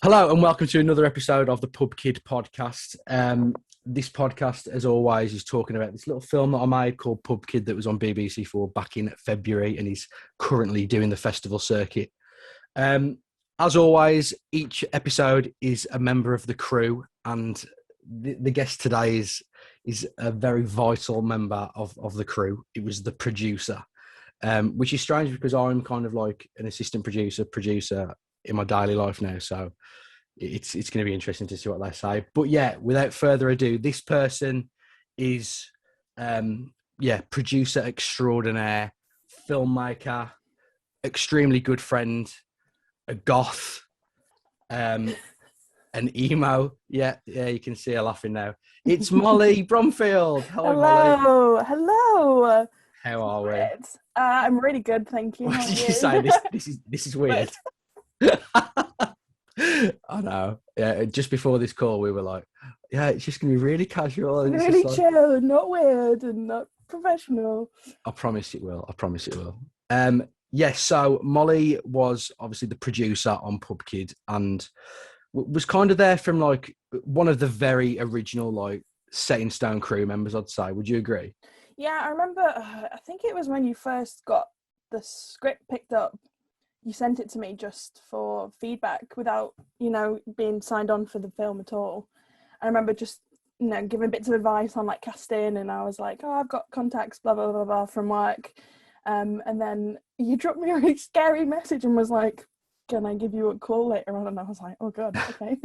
Hello and welcome to another episode of the Pub Kid podcast. This podcast, as always, is talking about this little film that I made called Pub Kid that was on BBC4 back in February and is currently doing the festival circuit. As always, each episode is a member of the crew, and the guest today is a very vital member of the crew. It was the producer, which is strange because I'm kind of like an assistant producer in my daily life now, so it's going to be interesting to see what they say. But yeah, without further ado, this person is producer extraordinaire, filmmaker, extremely good friend, a goth, an emo. Yeah, you can see her laughing now. It's Mollie Bromfield. Hello, Mollie. Hello. How are we? I'm really good, thank you. What How did are you you? say? This is weird. I know. Yeah, just before this call, we were like, "Yeah, it's just gonna be really casual and it's Really just like, chill, not weird, and not professional. I promise it will. I promise it will." Yes. So Mollie was obviously the producer on Pub Kid and was kind of there from like one of the very original like set in stone crew members. I'd say. Would you agree? Yeah, I remember. I think it was when you first got the script picked up. You sent it to me just for feedback without, being signed on for the film at all. I remember just, giving bits of advice on like casting, and I was like, oh, I've got contacts, blah, blah, blah, blah, from work. And then you dropped me a really scary message and was like, can I give you a call later on? And I was like, oh God, okay.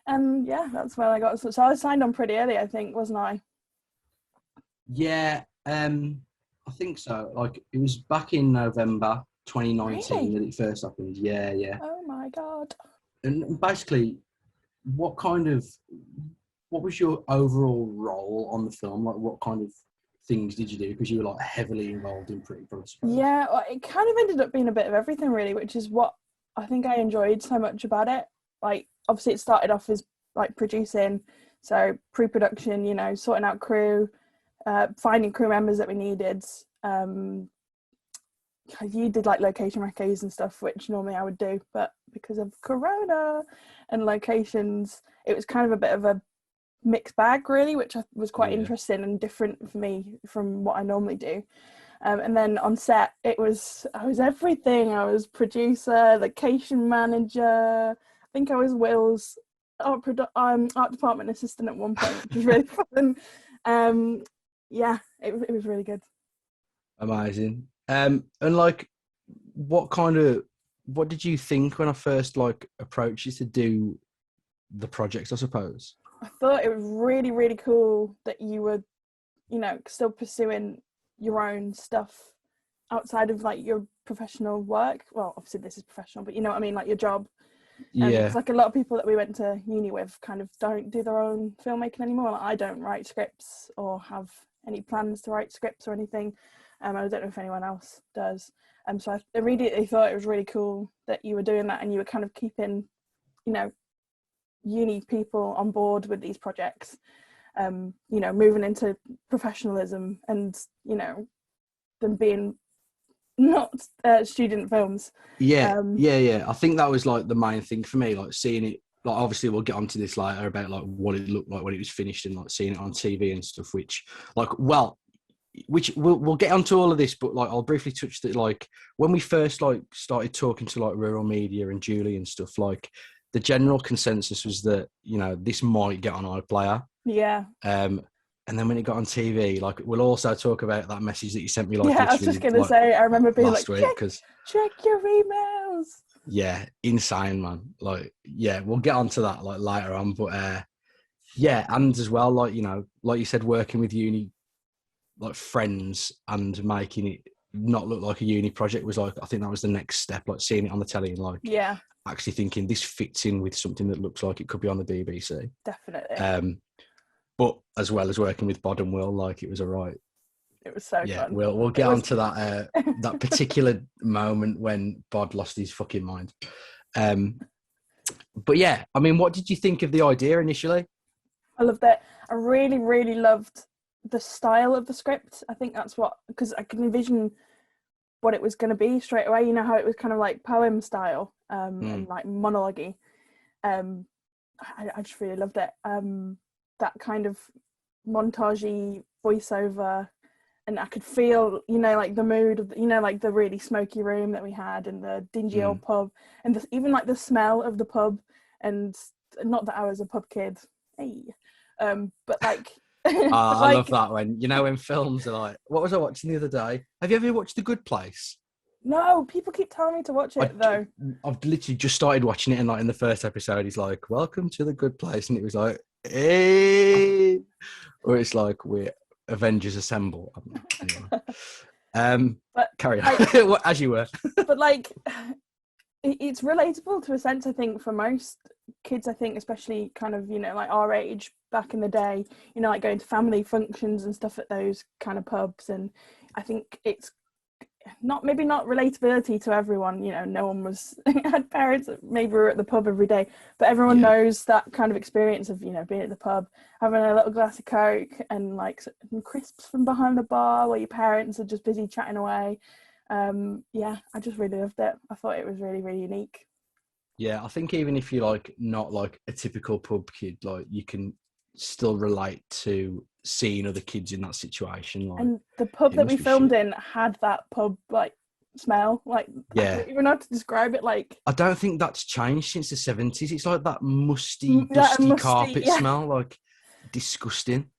And yeah, that's when I got, so I was signed on pretty early, I think, wasn't I? Yeah, I think so. Like it was back in November 2019 Really? that it first happened. Yeah. Oh my God. And basically, what was your overall role on the film? Like, what kind of things did you do? Because you were like heavily involved in pre-prod, I suppose. Yeah, well, it kind of ended up being a bit of everything really, which is what I think I enjoyed so much about it. Like, obviously it started off as like producing, so pre-production, sorting out crew, finding crew members that we needed. You did like location recos and stuff, which normally I would do, but because of Corona and locations, it was kind of a bit of a mixed bag really, which was quite interesting and different for me from what I normally do. And then on set, I was everything. I was producer, location manager. I think I was Will's art department assistant at one point, which was really fun. It was really good. Amazing. And like, what did you think when I first like approached you to do the project, I suppose? I thought it was really, really cool that you were, still pursuing your own stuff outside of like your professional work. Well, obviously this is professional, but you know what I mean, like your job. Yeah. It's like a lot of people that we went to uni with kind of don't do their own filmmaking anymore. Like, I don't write scripts or have any plans to write scripts or anything. I don't know if anyone else does. So I immediately thought it was really cool that you were doing that and you were kind of keeping, uni people on board with these projects, moving into professionalism and, them being not student films. Yeah. I think that was like the main thing for me, like seeing it. Like obviously we'll get onto this later about like what it looked like when it was finished and like seeing it on TV and stuff. Which we'll get onto all of this, but like I'll briefly touch that. Like when we first like started talking to like rural media and Julie and stuff, like the general consensus was that this might get on iPlayer. Yeah. And then when it got on TV, like we'll also talk about that message that you sent me. Like, yeah, I was just gonna say, I remember being last like, week because check your emails. Yeah, insane, man. Like, yeah, we'll get onto that like later on, but yeah, and as well, like like you said, working with uni like friends and making it not look like a uni project was like, I think that was the next step. Like seeing it on the telly and like actually thinking this fits in with something that looks like it could be on the BBC. Definitely. But as well as working with Bod and Will, like it was all right. It was so fun. We'll get onto that that particular moment when Bod lost his fucking mind. But yeah, I mean, what did you think of the idea initially? I loved it. I really, really loved the style of the script. I think that's because I could envision what it was going to be straight away. You know how it was kind of like poem style and like monologue-y. I just really loved it. That kind of montagey voiceover, and I could feel, like the mood of, like the really smoky room that we had and the dingy old pub, and even like the smell of the pub. And not that I was a pub kid, but like. I love that when films are like, what was I watching the other day? Have you ever watched The Good Place? No, people keep telling me to watch it though. I've literally just started watching it, and like in the first episode, he's like, "Welcome to The Good Place," and it was like, "Hey," or it's like we're Avengers Assemble. Anyway. But carry on as you were. But like, it's relatable to a sense, I think, for most kids. I think, especially kind of like our age back in the day, like going to family functions and stuff at those kind of pubs, and I think it's maybe not relatability to everyone. No one had parents that maybe were at the pub every day, but everyone knows that kind of experience of being at the pub, having a little glass of Coke and like some crisps from behind the bar while your parents are just busy chatting away. I just really loved it. I thought it was really, really unique. I think even if you're like not like a typical pub kid, like you can still relate to seeing other kids in that situation. Like, and the pub that we filmed in had that pub like smell. Like, I don't even know how to describe it. Like, I don't think that's changed since the 70s. It's like that musty, dusty carpet smell, like disgusting.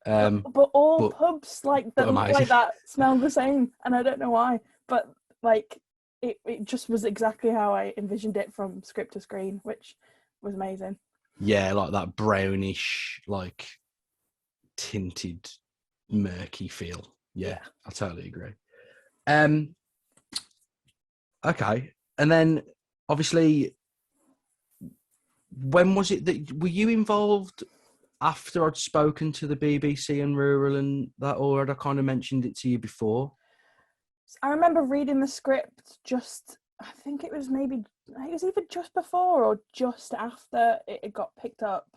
But all pubs like that look like that smell the same, and I don't know why. But like, it just was exactly how I envisioned it from script to screen, which was amazing. Yeah, like that brownish, like tinted, murky feel. Yeah, I totally agree. Okay, and then obviously, when was it that were you involved? After I'd spoken to the BBC and Rural and that, or had I kind of mentioned it to you before? I remember reading the script I think it was either just before or just after it got picked up.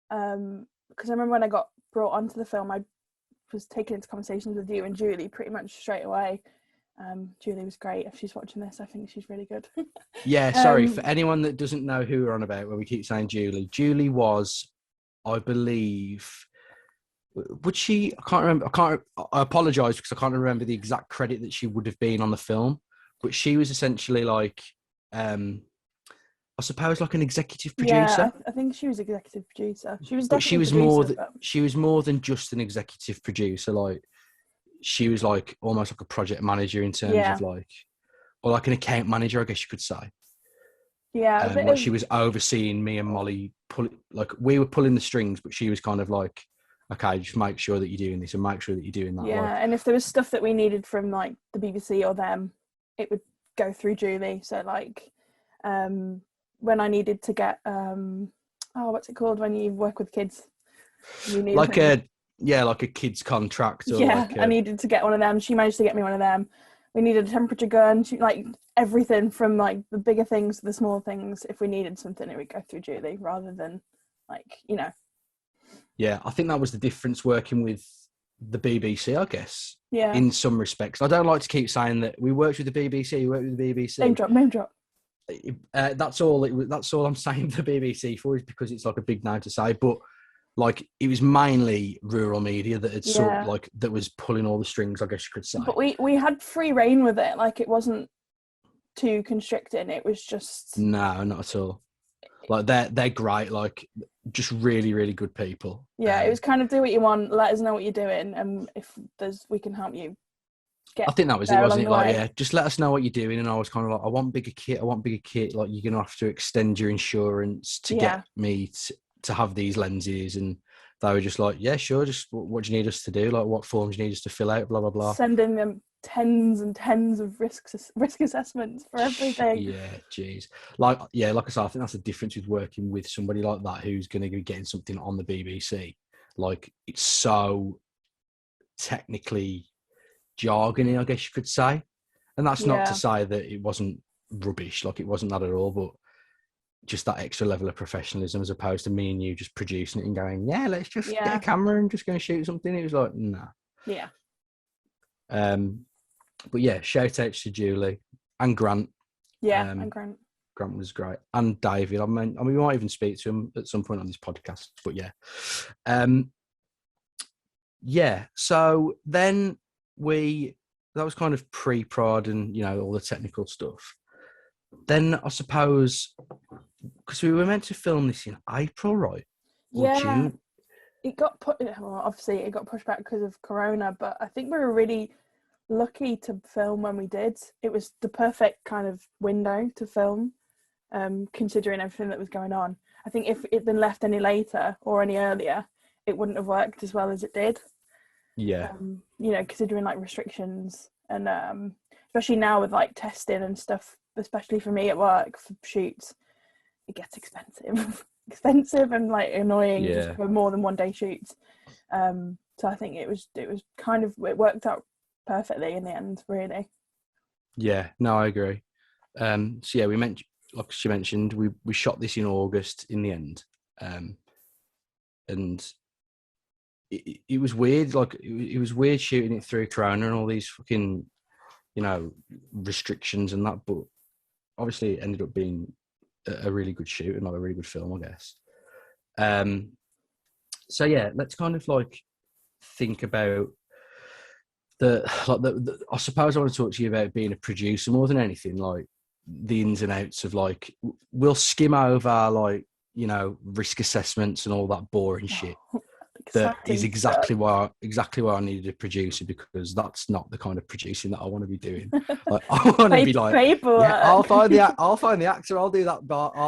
Because I remember when I got brought onto the film, I was taken into conversations with you and Julie pretty much straight away. Julie was great. If she's watching this, I think she's really good. Yeah, sorry. For anyone that doesn't know who we're on about, where we keep saying Julie was, I believe, would she? I can't remember. I apologise because I can't remember the exact credit that she would have been on the film, but she was essentially like, I suppose, like an executive producer. Yeah, I think she was executive producer. She was, but she was more than just an executive producer. Like, she was like almost like a project manager in terms of like, or like an account manager, I guess you could say. Yeah, like she was overseeing me and Mollie. We were pulling the strings, but she was kind of like, okay, just make sure that you're doing this and make sure that you're doing that. Yeah, and if there was stuff that we needed from like the BBC or them, it would go through Julie. So like, when I needed to get what's it called when you work with kids? Like a kid's contract. Or I needed to get one of them. She managed to get me one of them. We needed a temperature gun. Like everything from like the bigger things to the small things. If we needed something, it would go through Julie rather than like. Yeah, I think that was the difference working with the BBC, I guess. Yeah. In some respects, I don't like to keep saying that we worked with the BBC. We worked with the BBC. Name drop. That's all. That's all I'm saying. The BBC for is because it's like a big name to say, but like it was mainly Rural Media that had sort of like that was pulling all the strings, I guess you could say. But we had free reign with it. Like it wasn't too constricting. It was just no, not at all. Like they're great. Like just really, really good people. Yeah, it was kind of do what you want. Let us know what you're doing, and if we can help you. I think that was it, wasn't it? Like, just let us know what you're doing. And I was kind of like, I want bigger kit. Like, you're gonna have to extend your insurance to get me to have these lenses. And they were just like, yeah, sure. Just what do you need us to do? Like, what forms do you need us to fill out? Blah blah blah. Sending them tens and tens of risk assessments for everything. Yeah, jeez. Like I said, I think that's the difference with working with somebody like that who's going to be getting something on the BBC. Like, it's so technically jargony, I guess you could say. And that's not to say that it wasn't rubbish. Like, it wasn't that at all, but just that extra level of professionalism as opposed to me and you just producing it and going, yeah, let's just get a camera and just go and shoot something. It was like, nah. Yeah. But yeah, shout outs to Julie and Grant. Yeah, and Grant. Grant was great, and David. I mean, we might even speak to him at some point on this podcast. But yeah, yeah. So then that was kind of pre-prod and all the technical stuff. Then I suppose because we were meant to film this in April, right? Or June. It got obviously it got pushed back because of Corona, but I think we were really lucky to film when we did. It was the perfect kind of window to film, considering everything that was going on. I think if it'd been left any later or any earlier, it wouldn't have worked as well as it did. Yeah. Considering like restrictions and especially now with like testing and stuff, especially for me at work for shoots, it gets expensive and like annoying just for more than 1 day shoots. So I think it was kind of, it worked out perfectly in the end, really. Yeah, no, I agree. So yeah, we mentioned, like she mentioned, we shot this in August in the end, and it was weird. Like it was weird shooting it through Corona and all these fucking restrictions and that, but obviously it ended up being a really good shoot and like a really good film, I guess. So yeah, let's kind of like think about I suppose I want to talk to you about being a producer more than anything, like the ins and outs of like, we'll skim over like, risk assessments and all that boring shit. That is exactly why I needed a producer, because that's not the kind of producing that I want to be doing. Like, I want to be like, yeah, I'll find the actor, I'll do that part, and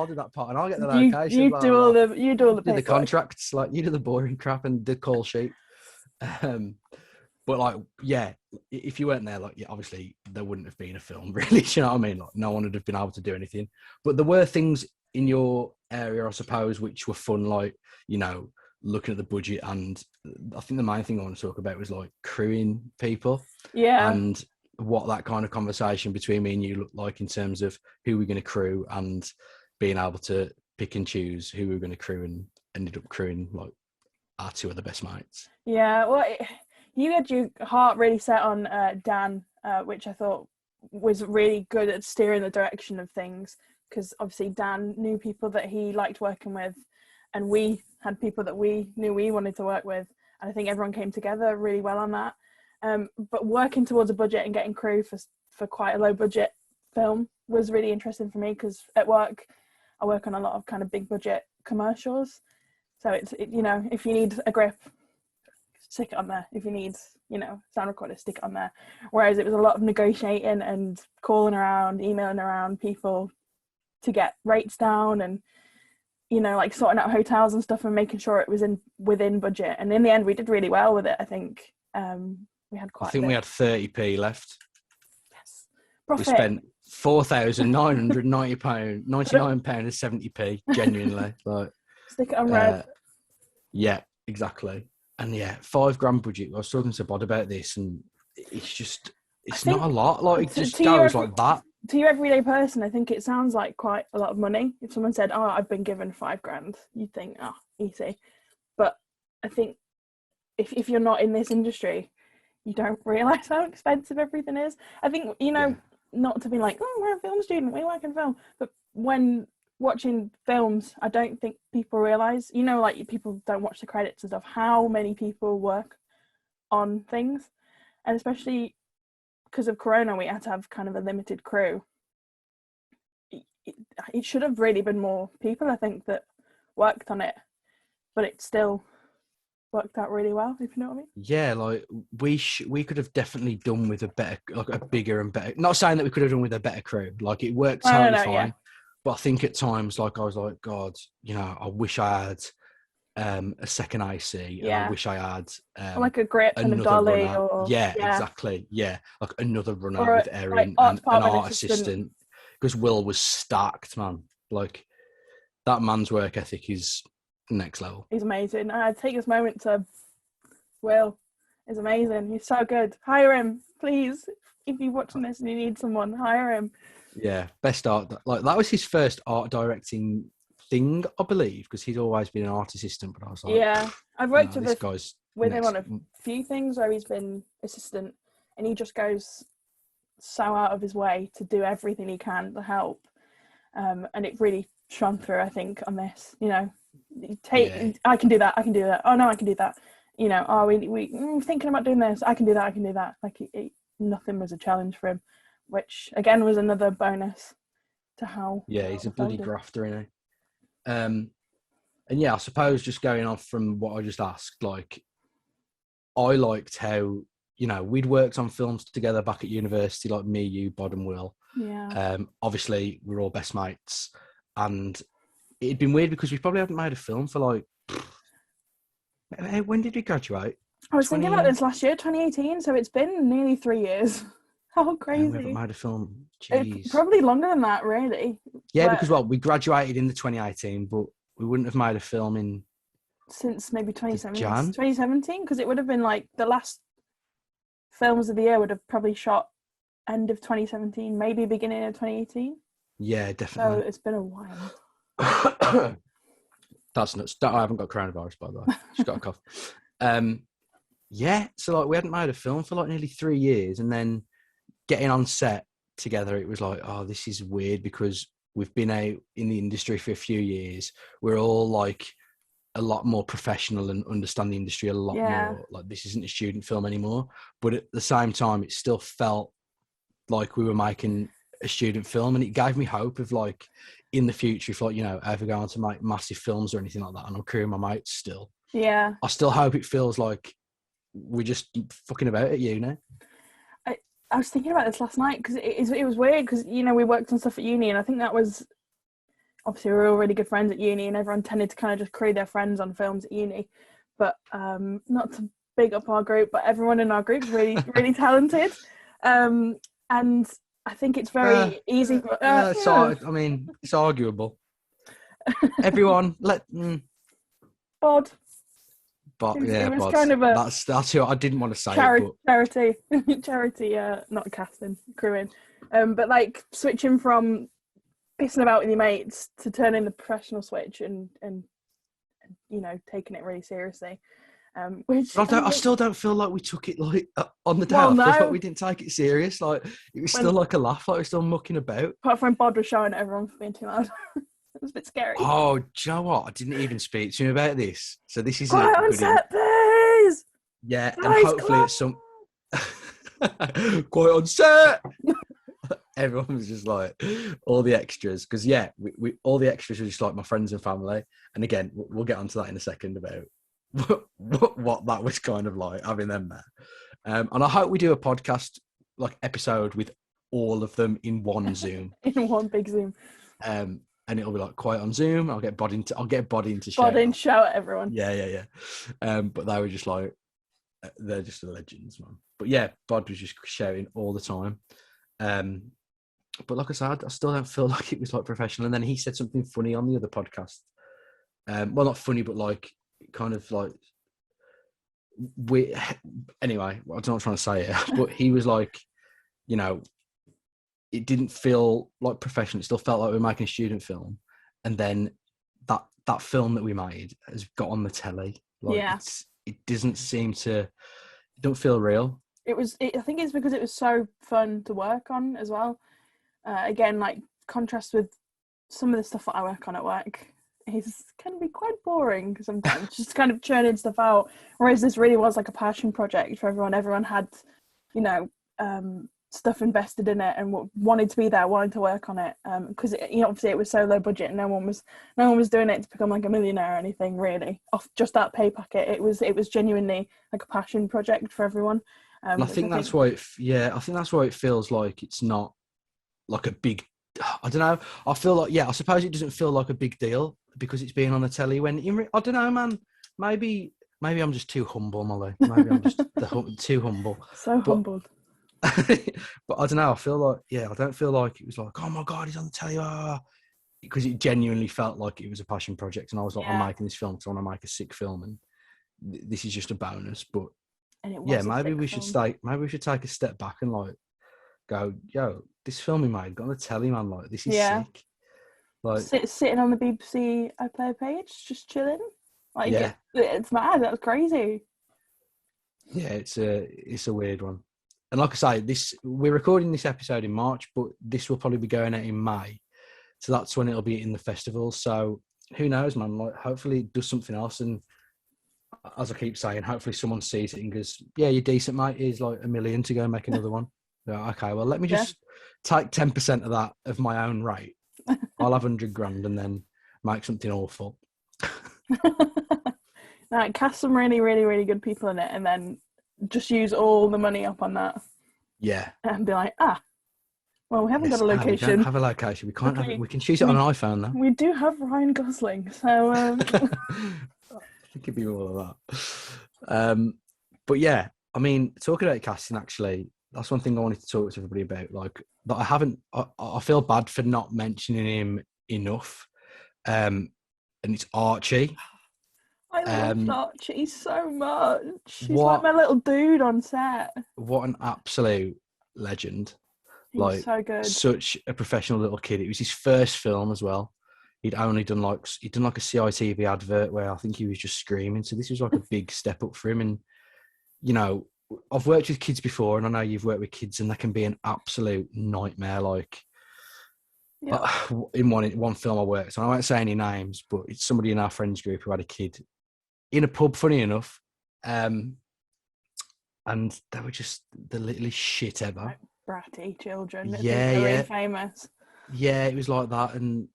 I'll get the location. You do all the contracts, like you do the boring crap and the call sheet. But like, yeah, if you weren't there, like, yeah, obviously there wouldn't have been a film, really. You know what I mean? Like, no one would have been able to do anything. But there were things in your area, I suppose, which were fun, like, looking at the budget. And I think the main thing I want to talk about was like crewing people. Yeah. And what that kind of conversation between me and you looked like in terms of who we're going to crew and being able to pick and choose who we were going to crew, and ended up crewing like our two of the best mates. Yeah, well, you had your heart really set on Dan, which I thought was really good at steering the direction of things, because obviously Dan knew people that he liked working with, and we had people that we knew we wanted to work with, and I think everyone came together really well on that. But working towards a budget and getting crew for quite a low budget film was really interesting for me, because at work I work on a lot of kind of big budget commercials, so it's if you need a grip, stick it on there. If you need sound recorder, stick it on there. Whereas it was a lot of negotiating and calling around, emailing around people to get rates down, and like sorting out hotels and stuff and making sure it was within budget. And in the end we did really well with it. I think we had we had 30p left. Yes, profit. We spent £4,990, £99 and 70p, genuinely. Like, stick it on red. Yeah, exactly. And yeah, £5,000 budget. I was talking to Bod about this, and it's not a lot. Like, it just goes like that. To your everyday person, I think it sounds like quite a lot of money. If someone said, "Oh, I've been given £5,000," you'd think, "Oh, easy." But I think if you're not in this industry, you don't realise how expensive everything is. I think not to be like, "Oh, we're a film student, we work in film," but when watching films, I don't think people realise, like people don't watch the credits and stuff, how many people work on things. And especially because of Corona, we had to have kind of a limited crew. It should have really been more people, I think, that worked on it, but it still worked out really well, if you know what I mean. Yeah, like we could have definitely done with a better, like a bigger and better, not saying that we could have done with a better crew, like it worked totally fine. Yeah. But I think at times, like, I was like, God, I wish I had a second AC. Yeah. And I wish I had like a grip and a dolly. Yeah, exactly. Yeah, like another runner with Erin and an art assistant. Because Will was stacked, man. Like, that man's work ethic is next level. He's amazing. I'd take this moment to Will. He's amazing. He's so good. Hire him, please. If you're watching this and you need someone, hire him. Yeah, best art. Like, that was his first art directing thing, I believe, because he's always been an art assistant. But I was like, yeah, I've worked with him on a few things where he's been assistant, and he just goes so out of his way to do everything he can to help. and it really shone through, I think, on this. You know, Yeah. I can do that. Oh no, I can do that. You know, we thinking about doing this. I can do that. Like nothing was a challenge for him, which again was another bonus to how. Yeah, he's a bloody grafter, isn't he? And yeah, I suppose just going off from what I just asked, like, I liked how, you know, we'd worked on films together back at university, like me, you, Bod and Will. Yeah. Obviously, we're all best mates. And it'd been weird because we probably hadn't made a film for like, when did we graduate? I was thinking about this last year, 2018, so it's been nearly 3 years. How crazy. And we haven't made a film. Jeez. It's probably longer than that, really. Yeah, because, well, we graduated in the 2018, but we wouldn't have made a film in... Since maybe 2017, because it would have been like the last films of the year would have probably shot end of 2017, maybe beginning of 2018. Yeah, definitely. So it's been a while. That's nuts. I haven't got coronavirus, by the way. Just got a cough. Yeah, so like we hadn't made a film for like nearly 3 years, and then getting on set together, it was like, oh, this is weird because we've been out in the industry for a few years. We're all like a lot more professional and understand the industry a lot more. Like, this isn't a student film anymore, but at the same time, it still felt like we were making a student film, and it gave me hope of like in the future, if like, you know, ever going to make massive films or anything like that, and I'm crewing my mates still. Yeah. I still hope it feels like we're just fucking about at uni. I was thinking about this last night because it was weird because, you know, we worked on stuff at uni, and I think that was, obviously we were all really good friends at uni, and everyone tended to kind of just crew their friends on films at uni. But not to big up our group, but everyone in our group is really, really talented. And I think it's very easy. I mean, it's arguable. Everyone, Bod. But yeah, it was kind of a that's who I didn't want to say. Charity, not casting, crewing. But like switching from pissing about with your mates to turning the professional switch and you know, taking it really seriously. Which I still don't feel like we took it like on the day. Well, I feel no. like we didn't take it serious. Like, it was still like a laugh. Like, we're still mucking about. Apart from Bod was showing at everyone for being too loud. It was a bit scary. Oh, do you know what? I didn't even speak to him about this. So this is Quiet on set, please. Yeah, Guys, and hopefully it's some quiet on set. Everyone was just like, all the extras, because yeah, we all the extras were just like my friends and family. And again, we'll get onto that in a second about what that was kind of like having them there. And I hope we do a podcast like episode with all of them in one Zoom, in one big Zoom. And it'll be like quiet on Zoom. I'll get Bod into shout at everyone. Yeah. But they were just like, they're just the legends, man. But yeah, Bod was just shouting all the time. But like I said, I still don't feel like it was like professional. And then he said something funny on the other podcast. Well, not funny, but like kind of like anyway, I don't know what I'm trying to say here, but he was like, you know, it didn't feel like professional. It still felt like we were making a student film. And then that film that we made has got on the telly. Like, yeah. It doesn't seem to, it don't feel real. I think it's because it was so fun to work on as well. Again, like contrast with some of the stuff that I work on at work. It can be quite boring sometimes, just kind of churning stuff out. Whereas this really was like a passion project for everyone. Everyone had, you know, stuff invested in it and wanted to be there, wanted to work on it. Because you know, obviously it was so low budget, and no one was doing it to become like a millionaire or anything really off just that pay packet. It was genuinely like a passion project for everyone. And I think that's why it feels like it's not like a big. I don't know. I feel like, I suppose it doesn't feel like a big deal because it's being on the telly. When I don't know, man. Maybe I'm just too humble, Molly. Maybe I'm just too humble. Humbled. But I don't know. I feel like, I don't feel like it was like, oh my God, he's on the telly. Because it genuinely felt like it was a passion project, and I was like, I'm making this film because I want to make a sick film, and this is just a bonus. But maybe we should take a step back and like go, yo, this film we made got on the telly, man. Like, this is sick. Like, sitting on the BBC iPlayer page, just chilling. Like, it's mad. That's crazy. Yeah, it's a weird one. And like I say, we're recording this episode in March, but this will probably be going out in May. So that's when it'll be in the festival. So who knows, man? Like, hopefully it does something else. And as I keep saying, hopefully someone sees it and goes, yeah, you're decent, mate. Here's like $1 million to go and make another one. Yeah, okay, well, let me just take 10% of that of my own rate. I'll have 100 grand and then make something awful. Like, cast some really, really, really good people in it, and then just use all the money up on that. Yeah. And be like, well, we haven't got a location. We don't have a location. We can't have it. We can shoot it on an iPhone though. We do have Ryan Gosling, so I think it'd be all of that. But yeah, I mean, talking about casting, actually, that's one thing I wanted to talk to everybody about. Like, that I feel bad for not mentioning him enough. And it's Archie. I love Archie so much. He's like my little dude on set. What an absolute legend. He's so good. Such a professional little kid. It was his first film as well. He'd done like a CITV advert where I think he was just screaming. So this was like a big step up for him. And, you know, I've worked with kids before, and I know you've worked with kids, and they can be an absolute nightmare. Like, in one film I worked on, I won't say any names, but it's somebody in our friends group who had a kid in a pub, funny enough. And they were just the littlest shit ever. Like bratty children. Yeah. Really famous. Yeah, it was like that. And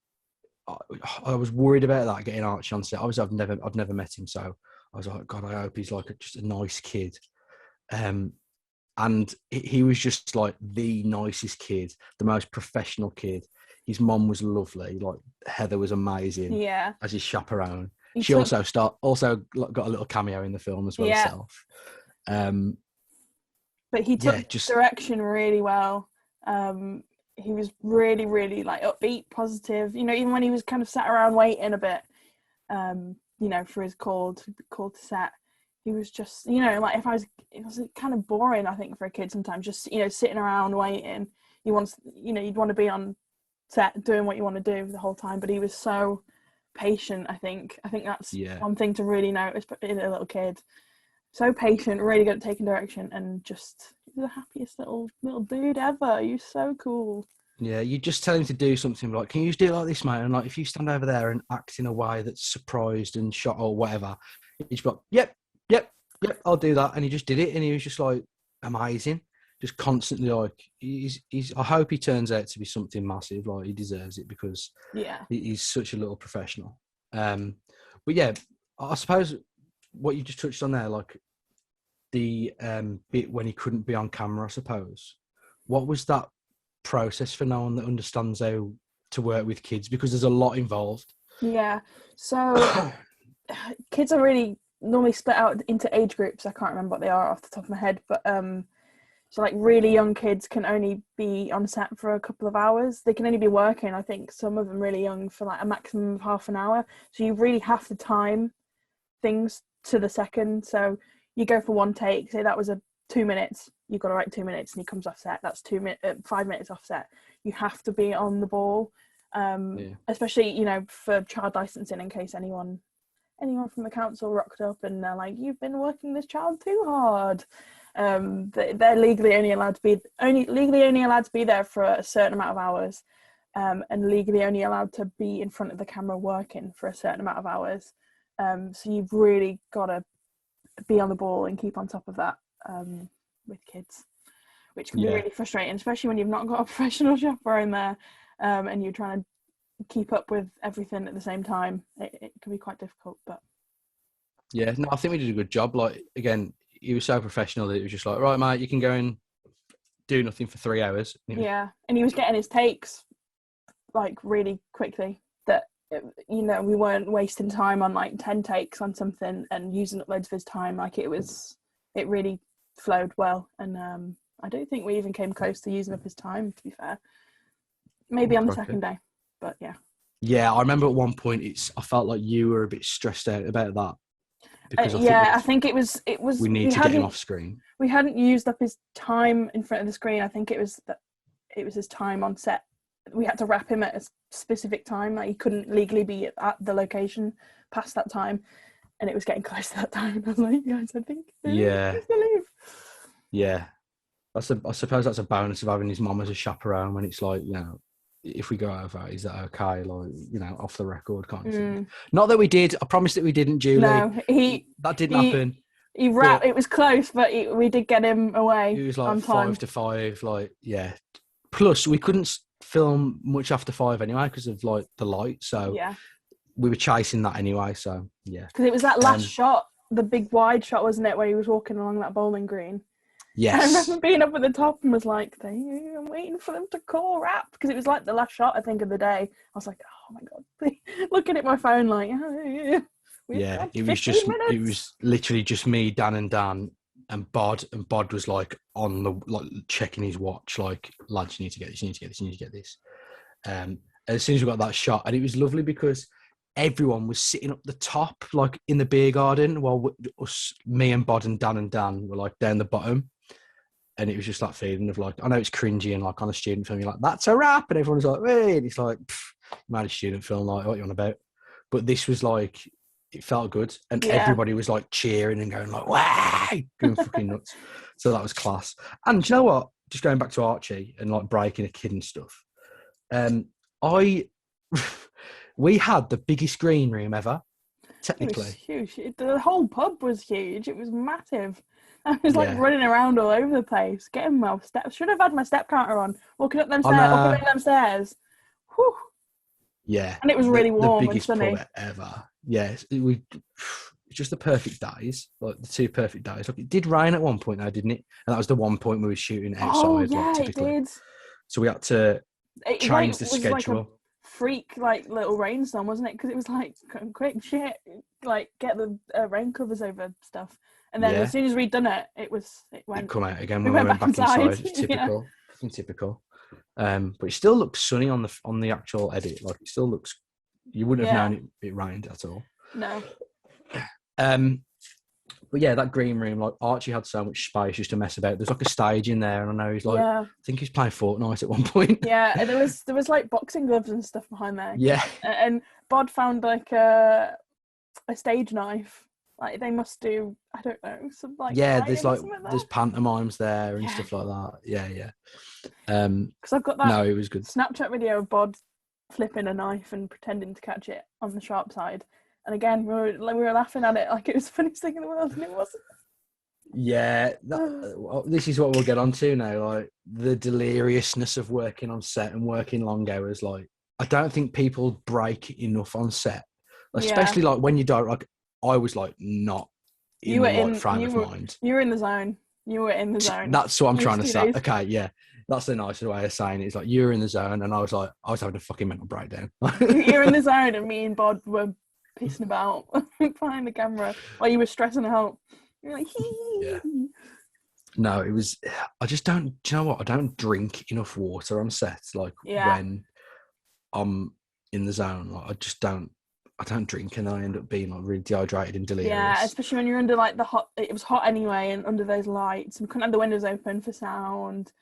I was worried about that, getting Archie on set. I've never met him, so I was like, God, I hope he's like just a nice kid. And he was just like the nicest kid, the most professional kid. His mom was lovely. Like, Heather was amazing. Yeah, as his chaperone. She also got a little cameo in the film as well herself. But he took direction really well. He was really, really like upbeat, positive. You know, even when he was kind of sat around waiting a bit, you know, for his call to set, he was just, you know, like it was kind of boring, I think, for a kid sometimes, just, you know, sitting around waiting. You'd want to be on set doing what you want to do the whole time, but he was so patient. I think that's one thing to really notice in a little kid. So patient, really good at taking direction, and just the happiest little dude ever. You're so cool. Yeah, you just tell him to do something like, can you just do it like this, mate? And like, if you stand over there and act in a way that's surprised and shocked or whatever, he's like, yep, I'll do that. And he just did it, and he was just like amazing, just constantly like, he's. I hope he turns out to be something massive. Like, he deserves it, because he's such a little professional. But yeah, I suppose what you just touched on there, like the bit when he couldn't be on camera, I suppose. What was that process for no one that understands how to work with kids? Because there's a lot involved. Yeah. So kids are really normally split out into age groups. I can't remember what they are off the top of my head, but so like really young kids can only be on set for a couple of hours. They can only be working, I think, some of them really young, for like a maximum of half an hour. So you really have to time things to the second. So you go for one take, say that was 2 minutes, you've got to write 2 minutes, and he comes off set, that's 5 minutes off set. You have to be on the ball, especially, you know, for child licensing, in case anyone from the council rocked up and they're like, you've been working this child too hard. They're legally only allowed to be there for a certain amount of hours, and legally only allowed to be in front of the camera working for a certain amount of hours. So you've really got to be on the ball and keep on top of that with kids, which can be really frustrating, especially when you've not got a professional chaperone there, and you're trying to keep up with everything at the same time. It can be quite difficult, but yeah, no, I think we did a good job. Like, again, he was so professional that it was just like, right, mate, you can go and do nothing for 3 hours. And he was getting his takes like really quickly, that, you know, we weren't wasting time on like 10 takes on something and using up loads of his time. Like, it really flowed well, and I don't think we even came close to using up his time, to be fair. Maybe on the second day, but yeah, I remember at one point I felt like you were a bit stressed out about that, because I think it was we need to get him off screen. We hadn't used up his time in front of the screen. I think it was his time on set. We had to wrap him at a specific time. Like, he couldn't legally be at the location past that time, and it was getting close to that time. I was like, guys, I think he's gonna leave. Yeah, I suppose that's a bonus of having his mum as a chaperone, when it's like, you know, if we go over, is that okay? Like, off the record kind of thing. Not that we did. I promise that we didn't, Julie. No, that didn't happen. He rapped. It was close, but we did get him away. It was like on time. 5 to 5. Like, yeah. Plus, we couldn't film much after 5 anyway because of like the light. So we were chasing that anyway. So yeah. Because it was that last shot, the big wide shot, wasn't it, where he was walking along that bowling green. Yes. I remember being up at the top and was like, I'm waiting for them to call rap, because it was like the last shot, I think, of the day. I was like, oh my God, looking at my phone like, yeah, it was literally just me, Dan and Bod, and Bod was like on the checking his watch, like, lads, you need to get this. As soon as we got that shot, and it was lovely because everyone was sitting up the top, like in the beer garden, while me and Bod and Dan were like down the bottom. And it was just that feeling of like, I know it's cringy and like on a student film, you're like, that's a wrap. And everyone's like, hey, and it's like, you made a student film, like, what are you on about? But this was like, it felt good. And everybody was like cheering and going like, wow, going fucking nuts. So that was class. And do you know what? Just going back to Archie and like breaking a kid and stuff. We had the biggest green room ever, technically. It was huge. The whole pub was huge. It was massive. I was like running around all over the place, getting my steps. Should have had my step counter on, walking up them stairs. Whew. Yeah. And it was really warm the biggest and sunny. Pub ever. Yes. It's just the perfect days, like the 2 perfect days. Like, it did rain at one point though, didn't it? And that was the one point we were shooting outside. Oh, yeah, like, typically. it did. So we had to change the schedule. Like a freak, like, little rainstorm, wasn't it? Because it was like, quick shit, like, get the rain covers over stuff. And then as soon as we'd done it, it went. It come out again when we went back inside. It's typical. Typical. But it still looks sunny on the actual edit. Like, it still looks. You wouldn't have known it rained at all. No. But yeah, that green room, like, Archie had so much space just to mess about. There's like a stage in there, and I know he's like, I think he's playing Fortnite at one point. Yeah, and there was like boxing gloves and stuff behind there. Yeah. And Bod found like a stage knife. Like, they must do, I don't know, some like there's pantomimes there and stuff like that. Yeah. Because I've got that. No, it was good. Snapchat video of Bod flipping a knife and pretending to catch it on the sharp side. And again, we were laughing at it like it was the funniest thing in the world, and it wasn't. Yeah, this is what we'll get on to now. Like, the deliriousness of working on set and working long hours. Like, I don't think people break enough on set, especially like when you don't. Like, I was like not in the right frame of mind. You were in the zone. You were in the zone. That's what I'm trying to say. Okay, yeah. That's the nicest way of saying it. It's like, you were in the zone, and I was having a fucking mental breakdown. You're in the zone, and me and Bod were pissing about behind the camera while you were stressing out. You're like, yeah. No, it was. I just don't. Do you know what? I don't drink enough water on set. Like, when I'm in the zone, like, I just don't. I don't drink, and I end up being like really dehydrated and delirious. Yeah, especially when you're under like the hot. It was hot anyway, and under those lights, and we couldn't have the windows open for sound.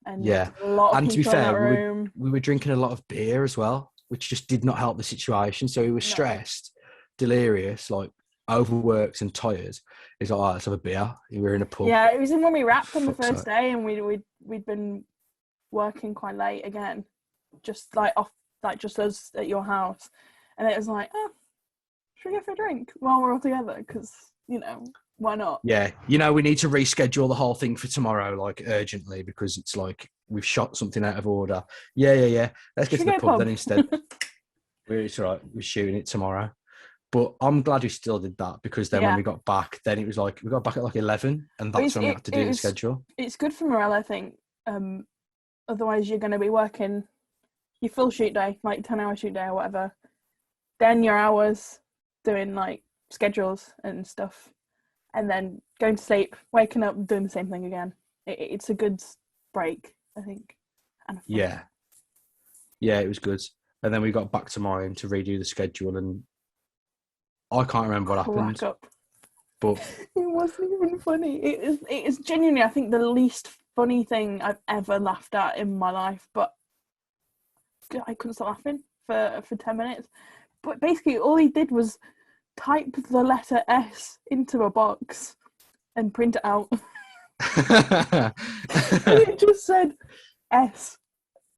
And a lot of people in that room. We were drinking a lot of beer as well, which just did not help the situation. So we were stressed, delirious, like overworked and tired. He's like, let's have a beer. We were in a pub. Yeah, it was when we wrapped on the first day, and we'd been working quite late again, just like off, like just us at your house. And it was like, should we go for a drink while we're all together? Because, why not? Yeah. We need to reschedule the whole thing for tomorrow, like, urgently, because it's like we've shot something out of order. Yeah. Let's get to the pub then instead. It's all right. We're shooting it tomorrow. But I'm glad we still did that, because then when we got back, then it was like, we got back at like 11, and that's when we had to do the schedule. It's good for morale, I think. Otherwise, you're going to be working your full shoot day, like 10-hour shoot day or whatever. Then your hours doing like schedules and stuff, and then going to sleep, waking up, doing the same thing again. It's a good break, I think. Yeah, it was good. And then we got back tomorrow to redo the schedule, and I can't remember what happened. But it wasn't even funny. It is genuinely, I think, the least funny thing I've ever laughed at in my life. But I couldn't stop laughing for 10 minutes. But basically, all he did was type the letter S into a box and print it out. And it just said S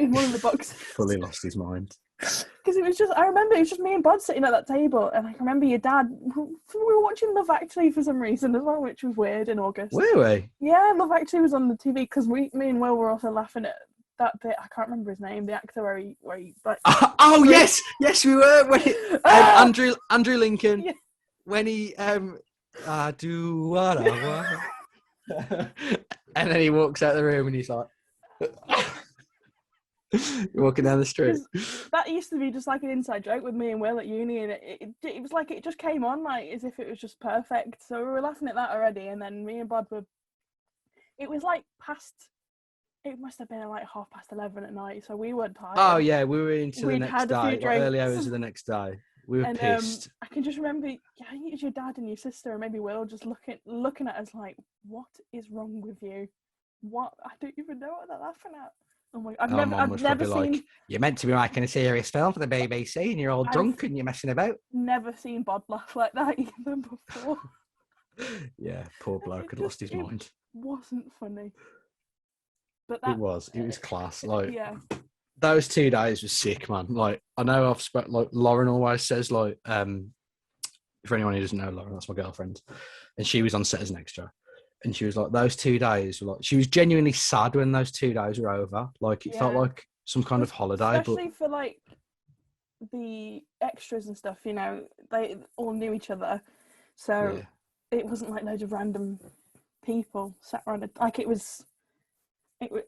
in one of the boxes. Fully lost his mind. Because it was just, I remember it was just me and Bod sitting at that table, and I can remember your dad, we were watching Love Actually for some reason as well, which was weird in August. Were we? Yeah, Love Actually was on the TV, because me and Will were also laughing at that bit, I can't remember his name, the actor where he like... Oh, yes, we were. When Andrew Lincoln, yeah. when he, I do what I want. And then he walks out of the room and he's like... walking down the street. That used to be just like an inside joke with me and Will at uni, and it was like it just came on like as if it was just perfect. So we were laughing at that already, and then me and Bod were. It was like past. It must have been like 11:30 at night, so we weren't tired. Oh yeah, we were into the next day, like drinks. early hours of the next day. We were pissed. I can just remember, I think it was your dad and your sister, and maybe Will, just looking at us like, "What is wrong with you? What? I don't even know what they're laughing at." Oh my! I've never seen. Like, you're meant to be making a serious film for the BBC, and you're all drunk and you're messing about. Never seen Bod laugh like that even before. Yeah, poor bloke had lost his mind. Wasn't funny, but it was class. Like, yeah, those 2 days was sick, man. Like, I know I've spoken. Like, Lauren always says, like, for anyone who doesn't know Lauren, that's my girlfriend, and she was on set as an extra. And she was like, those 2 days were like, she was genuinely sad when those 2 days were over. Like, it felt like some kind of holiday. Especially for like the extras and stuff, you know, they all knew each other. So it wasn't like loads of random people sat around it. Like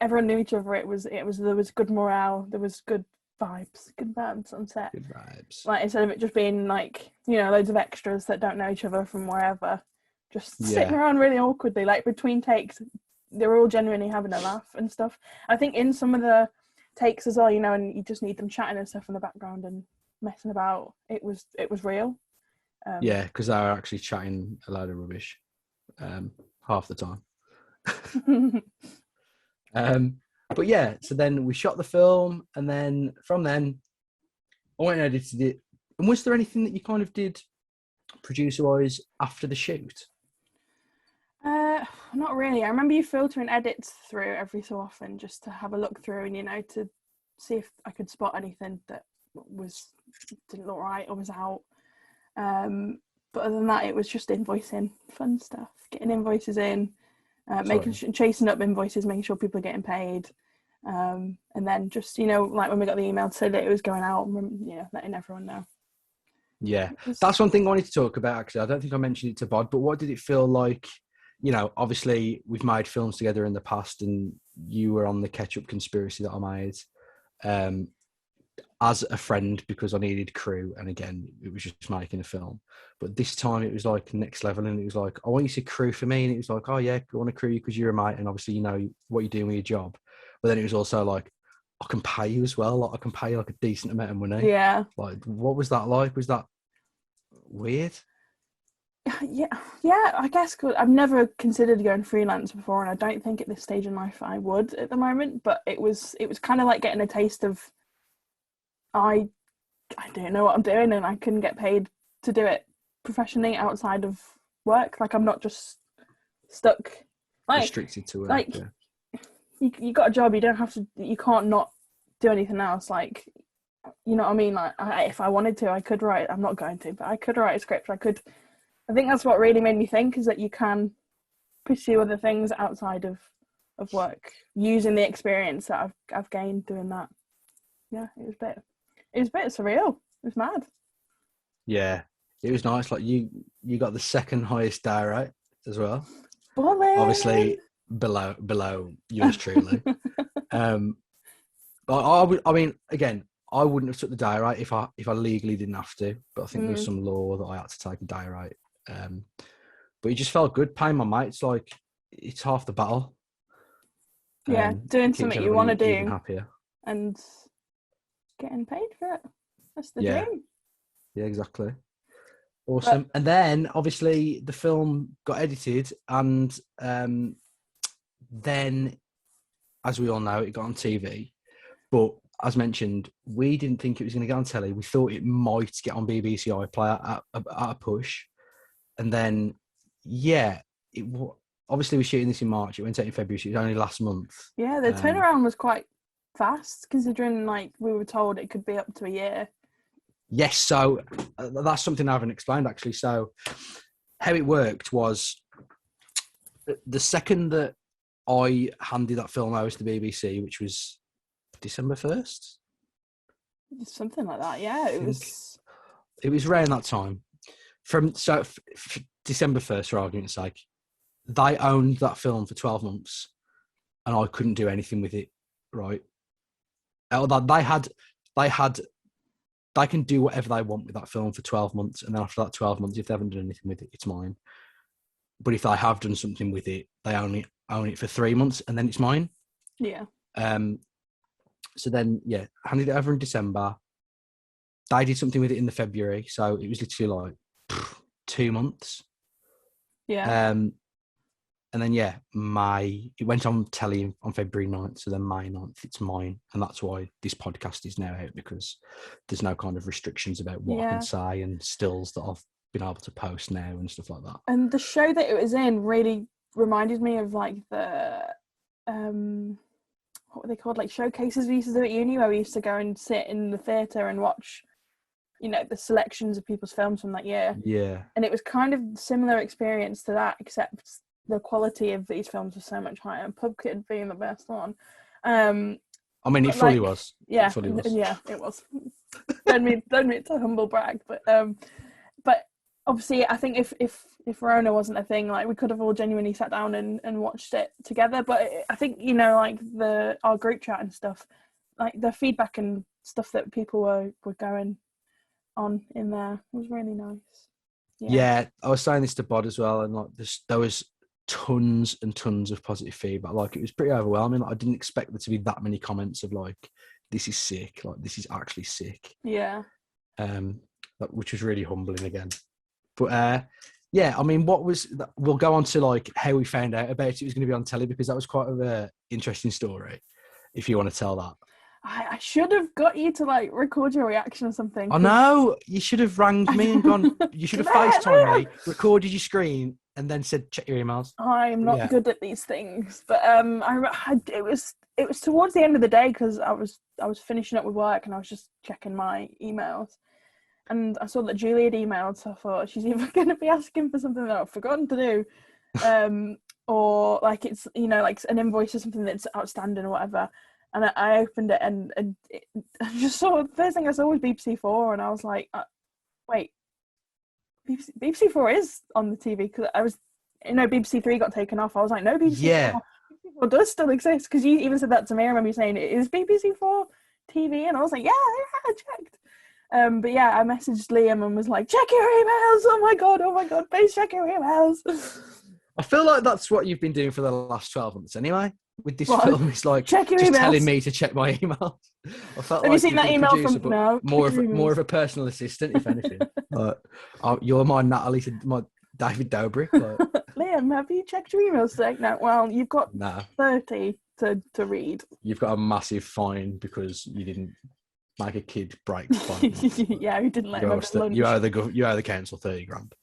everyone knew each other. There was good morale. There was good vibes on set. Good vibes. Like, instead of it just being like, you know, loads of extras that don't know each other from wherever. Just sitting around really awkwardly, like between takes, they're all genuinely having a laugh and stuff. I think in some of the takes as well, you know, and you just need them chatting and stuff in the background and messing about. It was real. Yeah, because they were actually chatting a load of rubbish half the time. But yeah, so then we shot the film, and then from then I went and edited it. And was there anything that you kind of did producer-wise after the shoot? Not really. I remember you filtering edits through every so often just to have a look through and, you know, to see if I could spot anything that didn't look right or was out. But other than that, it was just invoicing, fun stuff, getting invoices in, chasing up invoices, making sure people are getting paid. And then just, you know, like when we got the email to say that it was going out, you know, letting everyone know. Yeah, that's one thing I wanted to talk about, actually. I don't think I mentioned it to Bod, but what did it feel like? You know, obviously we've made films together in the past, and you were on the Ketchup Conspiracy that I made as a friend because I needed crew, and again, it was just making a film. But this time it was like next level, and it was like, I want you to crew for me, and it was like, oh yeah, I want to crew you because you're a mate, and obviously you know what you're doing with your job. But then it was also like, I can pay you as well. Like, I can pay you like a decent amount of money. Yeah. Like, what was that like? Was that weird? Yeah, I guess I've never considered going freelance before, and I don't think at this stage in life I would at the moment, but it was kind of like getting a taste of I don't know what I'm doing, and I can get paid to do it professionally outside of work. Like, I'm not just stuck Restricted to work. Like, you got a job, you can't not do anything else. Like, you know what I mean? Like, if I wanted to, I could write. I'm not going to, but I could write a script. I think that's what really made me think, is that you can pursue other things outside of work using the experience that I've gained doing that. Yeah, it was a bit surreal. It was mad. Yeah, it was nice. Like, you got the second highest day rate as well. Ballin'. Obviously below yours truly. But I mean, again, I wouldn't have took the day rate if I legally didn't have to. But I think there's some law that I had to take a day rate. But it just felt good paying my mates. Like, it's half the battle. Yeah, doing something you want to do, even happier, and getting paid for it. That's the dream. Yeah, exactly. Awesome. And then obviously the film got edited, and then, as we all know, it got on TV. But as mentioned, we didn't think it was going to get on telly. We thought it might get on BBC iPlayer at a push. And then, obviously we're shooting this in March. It went out in February, so it was only last month. Yeah, the turnaround was quite fast, considering like we were told it could be up to a year. Yes, so that's something I haven't explained actually. So how it worked was the second that I handed that film over to the BBC, which was December 1st. Something like that, yeah. It was around that time. December 1st, for argument's sake, they owned that film for 12 months and I couldn't do anything with it, right? They can do whatever they want with that film for 12 months. And then after that 12 months, if they haven't done anything with it, it's mine. But if they have done something with it, they only own it for 3 months and then it's mine. Yeah. So then, handed it over in December. They did something with it in the February. So it was literally like 2 months. Yeah. And then, May, it went on telly on February 9th. So then May 9th, it's mine. And that's why this podcast is now out, because there's no kind of restrictions about what I can say and stills that I've been able to post now and stuff like that. And the show that it was in really reminded me of like the, what were they called? Like showcases we used to do at uni, where we used to go and sit in the theatre and watch, the selections of people's films from that year. Yeah. And it was kind of similar experience to that, except the quality of these films was so much higher. Pub Kid being the best one. I mean, it fully was. Yeah, it fully was. Yeah, it was. don't mean to humble brag, but obviously, I think if Rona wasn't a thing, like we could have all genuinely sat down and watched it together. But I think like our group chat and stuff, like the feedback and stuff that people were going on in there was really nice. Yeah, I was saying this to Bod as well, and like there was tons and tons of positive feedback. Like it was pretty overwhelming. Like, I didn't expect there to be that many comments of like, this is sick, like this is actually sick. Yeah. Which was really humbling again. But I mean, we'll go on to like how we found out about it was going to be on telly, because that was quite an interesting story, if you want to tell that. I should have got you to like record your reaction or something. I know, you should have rang me and gone, you should have FaceTimed me, recorded your screen and then said, check your emails. I'm not good at these things, but it was towards the end of the day, because I was finishing up with work and I was just checking my emails. And I saw that Julie had emailed, so I thought she's either going to be asking for something that I've forgotten to do, or like it's like an invoice or something that's outstanding or whatever. And I opened it and I just saw, the first thing I saw was BBC4, and I was like, wait, BBC4 is on the TV, because I was, BBC3 got taken off. I was like, no, BBC4 does still exist, because you even said that to me. I remember you saying, is BBC4 TV? And I was like, yeah, I checked. But yeah, I messaged Liam and was like, check your emails. Oh my God, please check your emails. I feel like that's what you've been doing for the last 12 months anyway. With this film, it's like check your just emails. Telling me to check my emails. I felt Have you seen that email from no? More of a personal assistant, if anything. You're my Natalie, my David Dobrik. Liam, have you checked your emails today? No. Well, you've got 30 to read. You've got a massive fine because you didn't make a kid break. Yeah, who didn't let him have lunch. You owe the council 30 grand.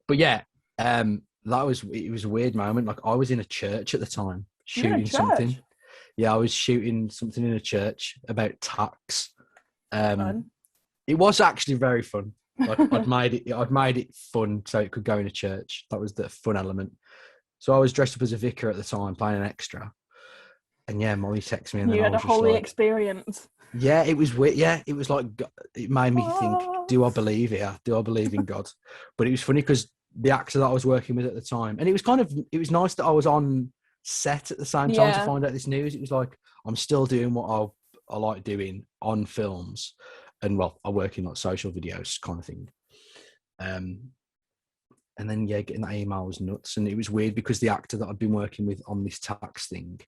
But yeah, it was a weird moment. Like I was in a church at the time shooting something. Yeah, I was shooting something in a church about tax. It was actually very fun. Like I'd made it fun so it could go in a church. That was the fun element. So I was dressed up as a vicar at the time, playing an extra. And yeah, Molly texted me, and you then had a holy experience. Yeah, it was weird. Yeah, it was like, it made me think, do I believe here? Do I believe in God? But it was funny because the actor that I was working with at the time, and it was nice that I was on set at the same time to find out this news. It was like, I'm still doing what I like doing on films, and well, I work in like social videos kind of thing. And then getting that email was nuts, and it was weird because the actor that I'd been working with on this tax thing,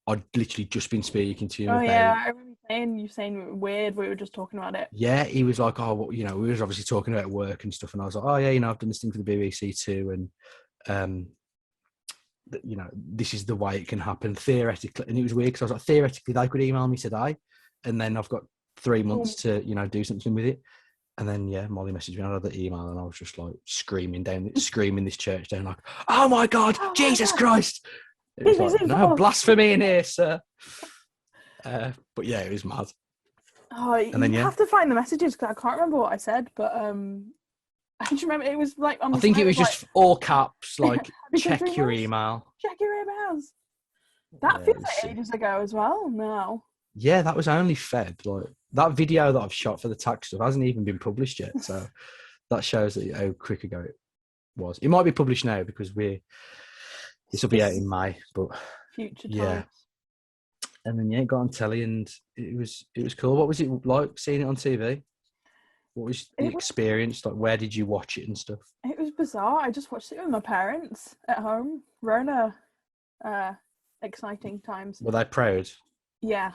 I'd literally just been speaking to him about. Yeah, I remember you saying weird. We were just talking about it. Yeah, he was like, oh, well, we was obviously talking about work and stuff, and I was like, oh yeah, I've done this thing for the BBC too, and this is the way it can happen theoretically. And it was weird because I was like, theoretically, they could email me today, and then I've got 3 months to do something with it. And then Molly messaged me another email, and I was just like screaming this church down, like, oh my God, Jesus Christ! It was like, no BBC4. blasphemy in here, sir. But yeah, it was mad. Oh, And then, you have to find the messages because I can't remember what I said, but I just remember it was like on the I think side, it was just all caps, like, check your emails. email. Check your emails. That feels like ages ago as well now. Yeah, that was only Feb. Like, that video that I've shot for the tax stuff hasn't even been published yet. So that shows that how quick ago it was. It might be published now because this will be out in May, but future yeah. times. And then it got on telly, and it was cool. What was it like seeing it on TV? What was the experience like? Where did you watch it and stuff? It was bizarre. I just watched it with my parents at home. Rona, exciting times. Were they proud? Yeah.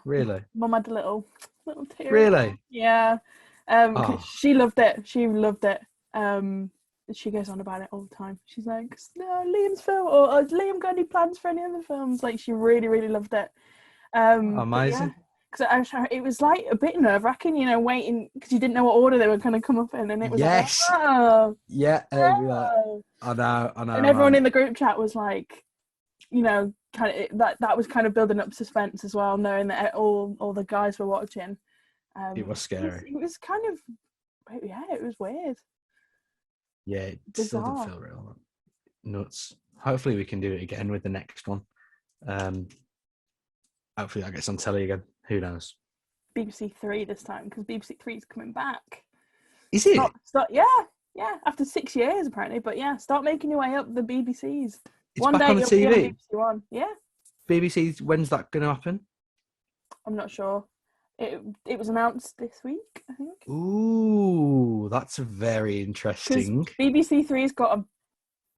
Really? Mum had a little tear. Really? Yeah. She loved it. She goes on about it all the time. She's like, no, Liam's film, or has Liam got any plans for any other films? Like, she really, really loved it. Amazing. Because it was like a bit nerve-wracking, waiting, because you didn't know what order they were going to come up in, and it was like, oh, yeah, oh. I know. And everyone in the group chat was like, kind of that was kind of building up suspense as well, knowing that all the guys were watching. It was scary. It was kind of, it was weird. Yeah, it still didn't feel real. Nuts. Hopefully we can do it again with the next one. Hopefully that gets on telly again. Who knows? BBC3 this time, because BBC3 is coming back. Is it? Yeah. After 6 years apparently, but yeah, start making your way up the BBCs. It's One back day on the you'll TV. be on BBC One. Yeah. BBC. When's that going to happen? I'm not sure. It was announced this week, I think. Ooh, that's very interesting. BBC3's got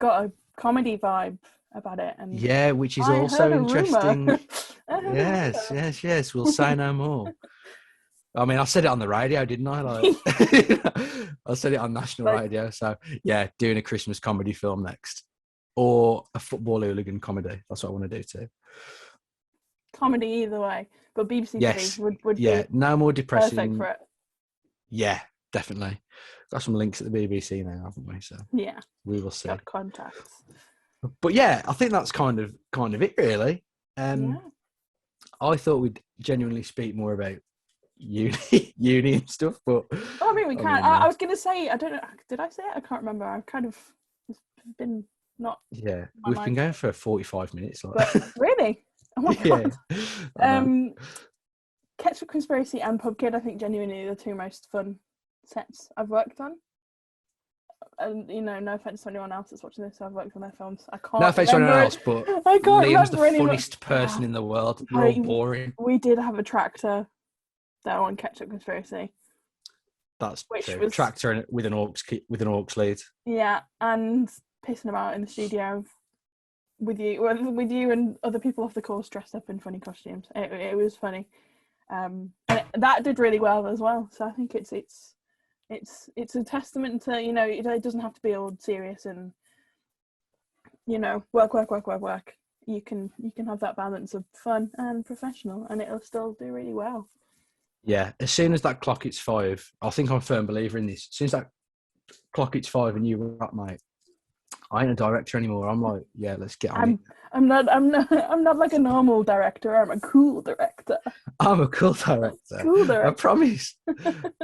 a comedy vibe about it, and yeah, which is also interesting. Yes. We'll say no more. I mean, I said it on the radio, didn't I? Like, I said it on national radio. So yeah, doing a Christmas comedy film next, or a football hooligan comedy. That's what I want to do too. Comedy either way, but BBC3 would be no more depressing. Perfect for it. Yeah, definitely. Got some links at the BBC now, haven't we? So yeah, we will see. Got contacts. But yeah, I think that's kind of it, really. I thought we'd genuinely speak more about uni and stuff, but I mean, we can. I was going to say, I don't know. Did I say it? I can't remember. I've kind of been not. Yeah, we've been going for 45 minutes. Like. But, really? Oh my god. Yeah. Ketchup Conspiracy and Pub Kid, I think, genuinely the two most fun sets I've worked on. And no offense to anyone else that's watching this, I've worked on their films. I can't. No offense to anyone else, but I can't Liam's the remember funniest person in the world. You're all boring. We did have a tractor there on Ketchup Conspiracy. That's true. Tractor with an aux lead. Yeah, and pissing about in the studio with you and other people off the course dressed up in funny costumes. It was funny, and that did really well as well. So I think it's a testament to it doesn't have to be all serious and work. You can have that balance of fun and professional, and it'll still do really well. Yeah, as soon as that clock hits 5, I think I'm a firm believer in this. As soon as that clock hits 5 and you wrap, mate, I ain't a director anymore. I'm like, yeah, let's get on it. I'm not like a normal director. I'm a cool director. I'm a cool director. Cool director. I promise.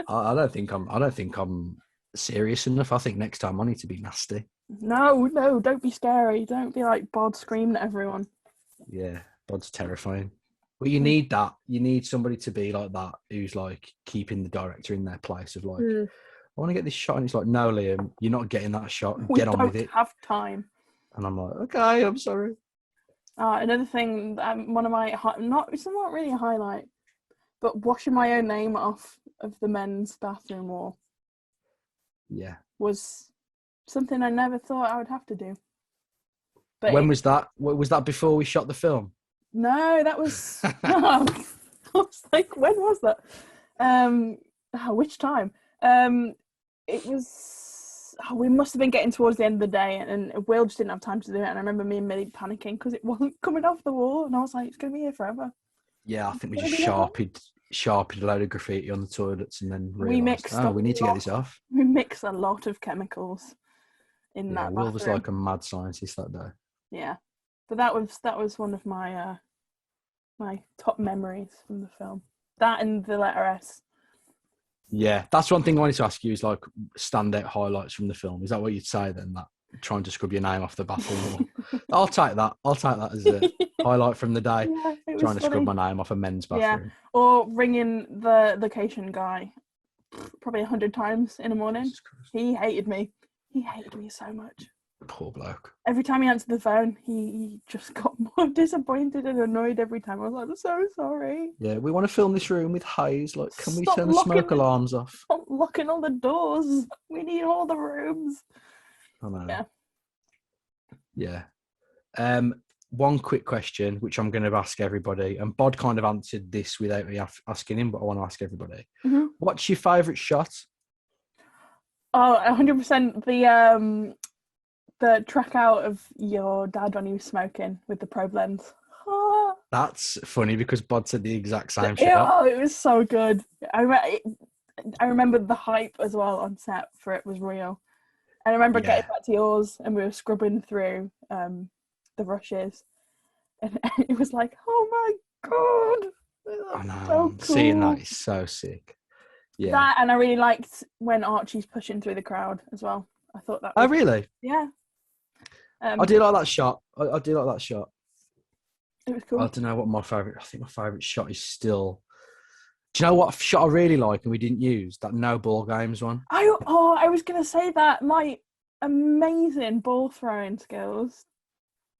I don't think I'm serious enough. I think next time I need to be nasty. No, don't be scary. Don't be like Bod screaming at everyone. Yeah, Bod's terrifying. Well, you need that. You need somebody to be like that, who's like keeping the director in their place of like, I want to get this shot, and it's like, no, Liam, you're not getting that shot. Get on with it. We don't have time. And I'm like, okay, I'm sorry. Another thing, one of my it's not really a highlight, but washing my own name off of the men's bathroom wall. Yeah, was something I never thought I would have to do. But when was that? Was that before we shot the film? No, that was. I was like, when was that? Which time? It was. We must have been getting towards the end of the day, and Will just didn't have time to do it. And I remember me and Millie panicking because it wasn't coming off the wall, and I was like, "It's going to be here forever." Yeah, I think we just sharpened a load of graffiti on the toilets, and then realised, we need to get this off. We mixed a lot of chemicals in that. Will was like a mad scientist that day. Yeah. But that was one of my my top memories from the film. That and the letter S. Yeah, that's one thing I wanted to ask you is like standout highlights from the film. Is that what you'd say then? That trying to scrub your name off the bathroom wall? I'll take that. I'll take that as a highlight from the day. Yeah, it was Trying to scrub funny. my name off a men's bathroom. Yeah, or ringing the location guy probably 100 times in the morning. He hated me. He hated me so much. Poor bloke. Every time he answered the phone, he just got more disappointed and annoyed every time. I was like, I'm so sorry. Yeah, we want to film this room with haze. Like, can we Stop turn the smoke alarms off? Stop locking all the doors. We need all the rooms. I know. Yeah. Yeah. One quick question, which I'm going to ask everybody, and Bod kind of answered this without me asking him, but I want to ask everybody. Mm-hmm. What's your favourite shot? Oh, 100% the track out of your dad when he was smoking with the probe lens. That's funny because Bod said the exact same shot. Oh, it was so good. I remember the hype as well on set for it was real. And I remember getting back to yours and we were scrubbing through the rushes. And it was like, oh my God. I know. So cool. Seeing that is so sick. Yeah. That, and I really liked when Archie's pushing through the crowd as well. I thought that was, Oh, really? Yeah. I do like that shot. I do like that shot. It was cool. I don't know what my favourite... I think my favourite shot is still... Do you know what shot I really like and we didn't use? That no ball games one. I was going to say that. My amazing ball throwing skills.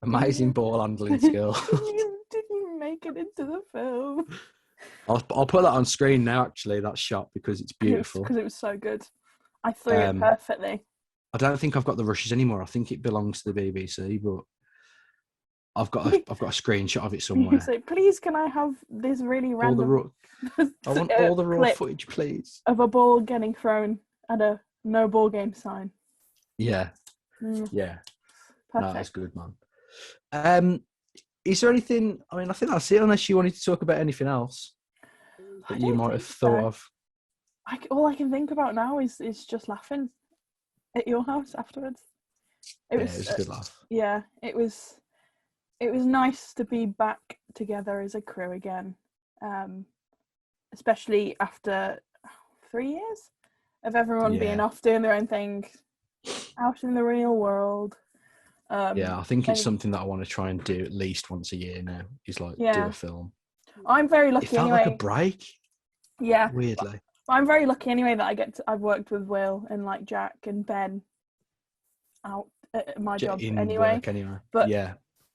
Amazing ball handling skill. didn't make it into the film. I'll put that on screen now, actually, that shot, because it's beautiful. Because it was so good. I threw it perfectly. I don't think I've got the rushes anymore. I think it belongs to the BBC, but I've got a screenshot of it somewhere. So, please, can I have this really random... I want all the raw footage, please. Of a ball getting thrown at a no ball game sign. Yeah. Yeah. Perfect. No, that's good, man. Is there anything... I mean, I think that's it, unless you wanted to talk about anything else that you might have thought of. All I can think about now is just laughing at your house afterwards. It was a good laugh. Yeah, it was nice to be back together as a crew again, especially after 3 years of everyone being off doing their own thing, out in the real world. I think it's something that I want to try and do at least once a year now, is like do a film. I'm very lucky. It felt anyway. like a break. Yeah. Weirdly. I'm very lucky anyway that I've worked with Will and like Jack and Ben out at my job anyway. But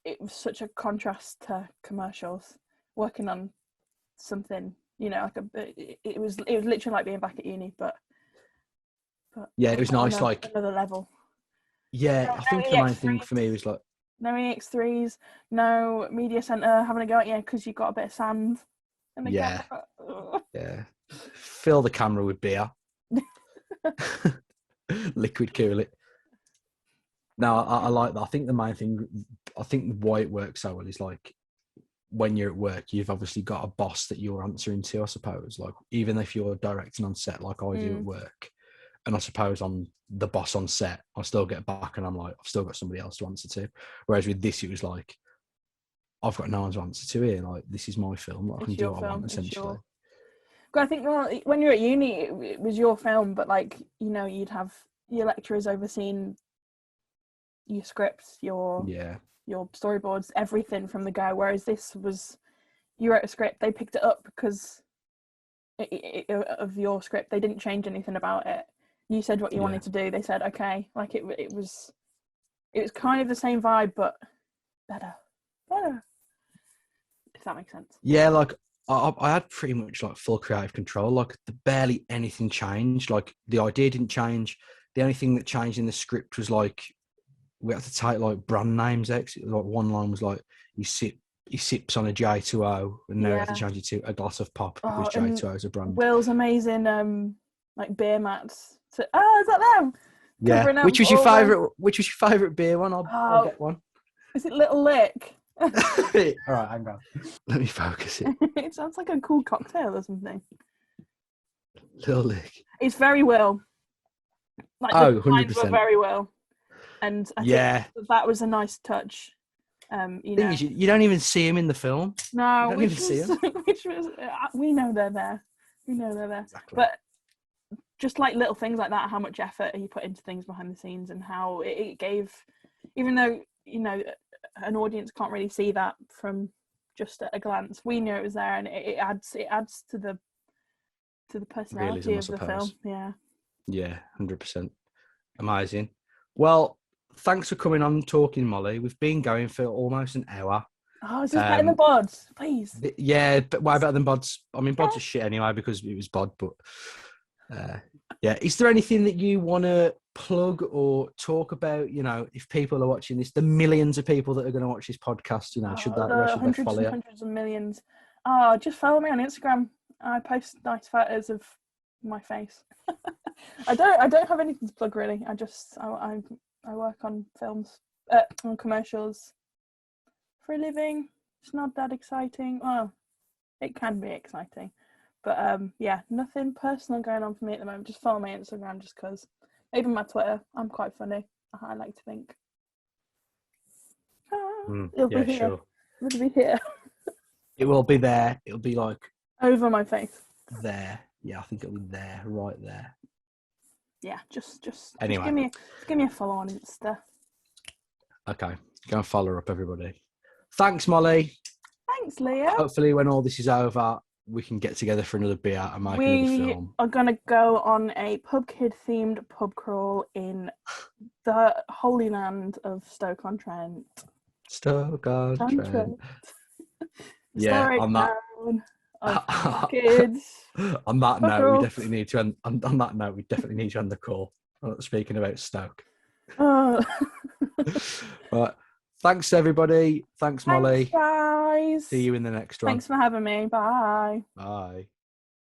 it was such a contrast to commercials. Working on something, like it was literally like being back at uni, but yeah, it was nice, like another level. Yeah, I think the main thing for me was like no EX3s, no media centre having a go at you because you got a bit of sand. And yeah. Fill the camera with beer. Liquid cool it. No, I like that. I think the main thing, I think why it works so well is like when you're at work, you've obviously got a boss that you're answering to, I suppose. Like even if you're directing on set like I do at work, and I suppose I'm the boss on set, I still get back and I'm like, I've still got somebody else to answer to. Whereas with this, it was like, I've got no one to answer to here. Like, this is my film. Like, I can do what I want, essentially. I think when you're at uni, it was your film, but like, you'd have your lecturers overseeing your scripts, your storyboards, everything from the go. Whereas this was, you wrote a script, they picked it up because of your script. They didn't change anything about it. You said what you wanted to do. They said, okay. Like it was kind of the same vibe, but better. If that makes sense. Yeah, like I had pretty much like full creative control. Like barely anything changed. Like the idea didn't change. The only thing that changed in the script was like we had to take like brand names out. Like one line was like he sips on a J2O, and now we have to change it to a glass of pop because J2O is a brand. Will's amazing like beer mats. So, is that them? Yeah. Which was your favourite beer one? I'll get one. Is it Little Lick? All right, hang on. Let me focus it. It sounds like a cool cocktail or something. Little Lick. It's very Will. Like 100%. Very Will. And I think that was a nice touch. You Thing know, is, you don't even see him in the film. no, don't even see 'em. which was we know they're there. We know they're there. Exactly. But just like little things like that, how much effort he put into things behind the scenes, and how it gave, even though an audience can't really see that from just at a glance, we knew it was there, and it adds to the personality Realism, of the film. Yeah, 100%. Amazing. Well, thanks for coming on and talking, Molly. We've been going for almost an hour. Oh, is this better than Bods? Please. Yeah, but way better than Bods. I mean, Bods is shit anyway because it was Bod, but yeah. Is there anything that you want to plug or talk about? If people are watching this, the millions of people that are going to watch this podcast, should they follow you? Hundreds of millions. Just follow me on Instagram. I post nice photos of my face. I don't have anything to plug really. I work on films, on commercials for a living. It's not that exciting. Well, it can be exciting, but yeah, nothing personal going on for me at the moment. Just follow my Instagram, just because. Even my Twitter. I'm quite funny, I like to think. It'll be here. Sure. It'll be here. It will be there. It'll be like over my face. There. Yeah, I think it'll be there, right there. Yeah, just anyway. Just give me a follow on Insta. Okay, go and follow her up, everybody. Thanks, Molly. Thanks, Leah. Hopefully, when all this is over, we can get together for another beer and make another film. We are going to go on a pub kid themed pub crawl in the holy land of Stoke-On-Trent. Stoke-On-Trent. Yeah, on that. Kids. On that note, we definitely need to end. On that note, we definitely need to end the call. Speaking about Stoke. Oh. But thanks, everybody. Thanks, Molly. Thanks, guys. See you in the next one. Thanks for having me. Bye. Bye.